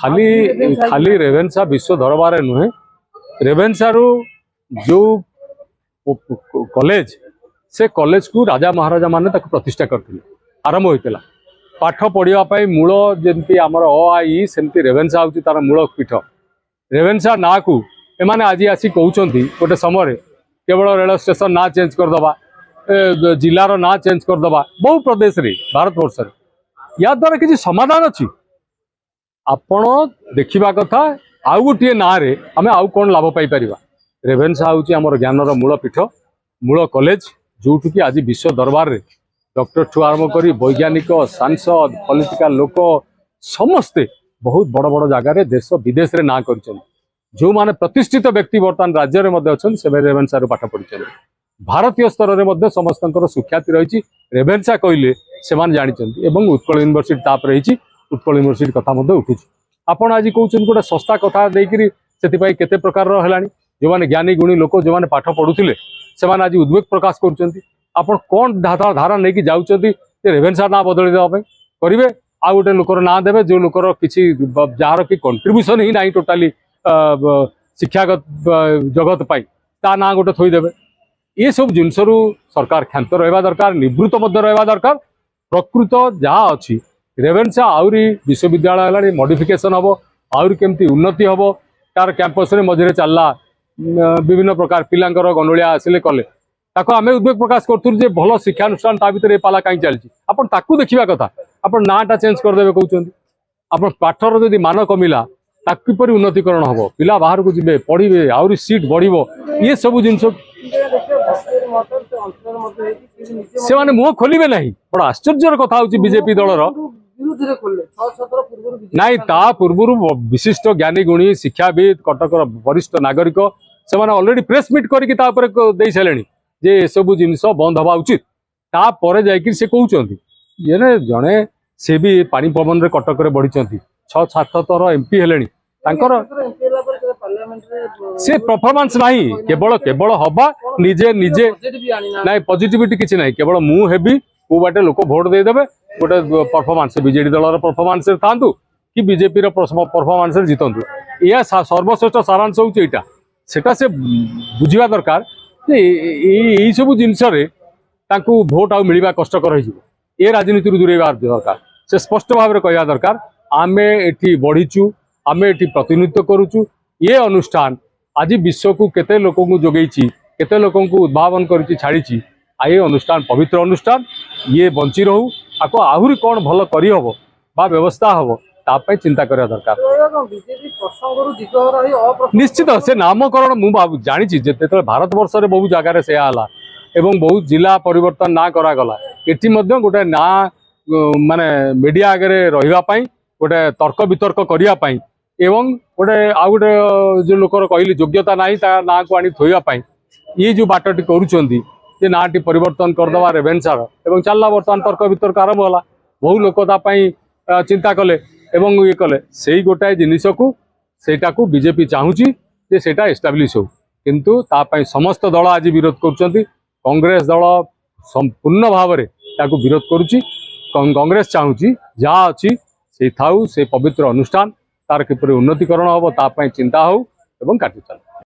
खाली खाली रेवेन्सा विश्व दरबार नुहे रेवेन्सा रु जो कॉलेज से कॉलेज को राजा महाराजा माने ताको प्रतिष्ठा करथिले आरंभ होइतला पाठ पढ़ाई मूल जमी आमर अ आ इ सेमती रेवेन्सा होची तार मूल पीठ रेवेन्सा ना को एमाने आज आसी कहउचंती गोटे समय केवल रेल स्टेशन ना चेंज करदबा जिलार ना चेंज करदबा बहु प्रदेश रे भारत वर्ष या द्वारा किसी समाधान अच्छी आपण देखा कथा आउ गोटे ना रे आम आउ कौन लाभ पाई परिबा रेवेन्सा होची आमर ज्ञानर मूल पीठ मूल कॉलेज जोटू कि आज विश्व दरबार रे डॉक्टर ठू आरंभ करी वैज्ञानिक सांसद पॉलिटिकल लोक समस्ते बहुत बड़ बड़ जगार देश विदेश रे ना कर जो माने प्रतिष्ठित व्यक्ति बर्तमान राज्य में अच्छा से रेवेन्सा पाठ पढ़ी भारतीय स्तर में समस्त सुख्याति रही रेवेन्सा कहले से जानी उत्कल यूनिवर्सिटी ताप रही उत्कल यूनिवर्सिटी कथा उठू आपड़ आज कहते गोटे सस्ता कथा देकर से केते प्रकार है जो मैंने ज्ञानी गुणी लोक जो मैंने पाठ पढ़ुले से आज उद्वेग प्रकाश कर कौन धारा नहीं जाऊँच रेवेन्सा ना बदल देवाई करेंगे आ गोटे लोकर ना देवे जो लोकर किसी जार कि कंट्रीब्यूशन ही ना टोटाली शिक्षागत जगत पाई ता ना गोटे थोदेवे ये सब जिनस सरकार क्षांत रहा दरकार निवृत्त रहा दरकार प्रकृत जहाँ अच्छी रेवेन्सा आहरी विश्वविद्यालय मॉडिफिकेशन हम आहरी केमती उन्नति हम तार कैंपस रे मझे चलला विभिन्न प्रकार पिलांकर गंडोलिया आसिले कले ताको आमे उद्वेग प्रकाश करथुर जे भल शिक्षानुष्ठान ता भितर पाला कहीं चलछि आपण ताकू देखिबा कथा आपण नाटा चेंज कर देबे कहउछन्ती आपण पाठर जदि मान कमिला ताकू किपरि उन्नतिकरण हबो पिला बाहर को जिबे पढिबे आउरी सीट बढ़िबो ये सब जिंस से माने मुह खोलिबे नहीं बड़ा आश्चर्यर कथा होछि बीजेपी दलर नाई ता पूर्व विशिष्ट ज्ञानी गुणी शिक्षाविद कटकर वरिष्ठ नागरिक से ऑलरेडी प्रेस मीट करके सारे जे सब जिनस बंद हवा उचित तापर जाकि से कहते ये जड़े से भी पानी पवन रे कटक रे बढ़ी 6-7 थर एमपी हेले से परफॉर्मेंस नहीं केवल केवल हवा निजे निजे ना पॉजिटिविटी किसी ना केवल मु हेबी को बाटे लोक भोट देदेवे गोटे परफॉर्मेंस बीजेडी दलर परफॉर्मेंस था कि बीजेपी परफॉर्मेंस जीतु या सर्वश्रेष्ठ सारांश होटा सेटा से बुझा दरकार ये सब जिनस भोट आ मिलवा कष्टकर हो राजनीति दूरेवा दरकार से स्पष्ट भाव में कहवा दरकार आम एटी बढ़ीचु आम एटी प्रतिनिधित्व करुचु ये अनुष्ठान आज विश्व को केते लोक जोगई केते लोक उद्भावन कर छाड़ी आ ये अनुष्ठान पवित्र अनुष्ठान ये बंची रहू आपको आहरी कौन भल करहब बा व्यवस्था हम तापाई चिंता करा दरकार निश्चित से नामकरण मुझे जानी जिते भारत वर्ष में बहुत जगार से एवं बहुत जिला परिवर्तन ना करागला एटी गोटे ना माने मीडिया आगे रही गोटे तर्क वितर्क करने एवं गोटे आ गोटे जो लोकर कहली योग्यता ना ना को आनी थोपाई ये जो बाटटी करुँच ना टी परिवर्तन करदे रेवेन्सार एवं चलला बर्तमान तर्क वितर्क आरंभ होला बहु लोक चिंता कले एवं ये कले से गोटाए जिनिस को सेटा को बीजेपी चाहूँगी जे सेटा एस्टाब्लिश हो किंतु तापाई समस्त दल आज विरोध करुँच कांग्रेस दल संपूर्ण भाव में विरोध करुँची कांग्रेस चाहूँगी जहाँ अच्छी से थाऊ से पवित्र अनुष्ठान तार किपरि उन्नतिकरण हम तापाई चिंता हो एवं कार्य चल